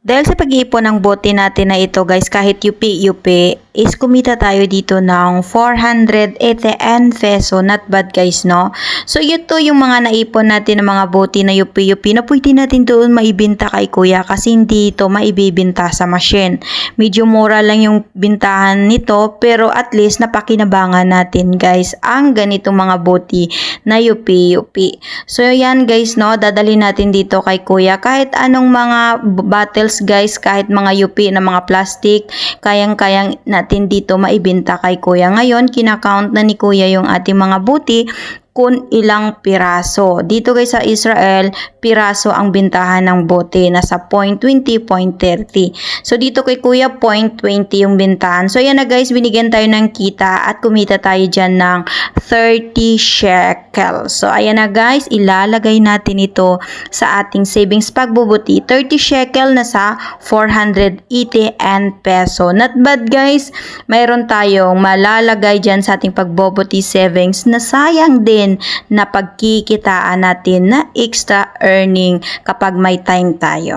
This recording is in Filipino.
Dahil sa pag-iipon ng bote natin na ito guys, kahit yupi-yupi, is kumita tayo dito ng 480 peso. Not bad guys, no? So ito yung mga naipon natin ng mga bote na yupi-yupi na pwede natin doon maibinta kay kuya kasi hindi ito maibibinta sa machine. Medyo mura lang yung bintahan nito pero at least napakinabangan natin guys ang ganitong mga bote na yupi-yupi. So yan guys, no? Dadali natin dito kay kuya kahit anong mga bottles guys, kahit mga yupi na mga plastic, kayang-kayang natin dito maibenta kay kuya. Ngayon, kinakount na ni kuya yung ating mga buti kung ilang piraso. Dito guys sa Israel, piraso ang bintahan ng bote. Nasa 0.20, 0.30. So dito kay kuya, 0.20 yung bintahan. So yan na guys, binigyan tayo ng kita at kumita tayo dyan ng 30 shekel. So ayan na guys, ilalagay natin ito sa ating savings pagbubuti. 30 shekel na sa 480 peso. Not bad guys. Mayroon tayong malalagay dyan sa ating pagbubuti savings na sayang din na pagkikitaan natin na extra earning kapag may time tayo.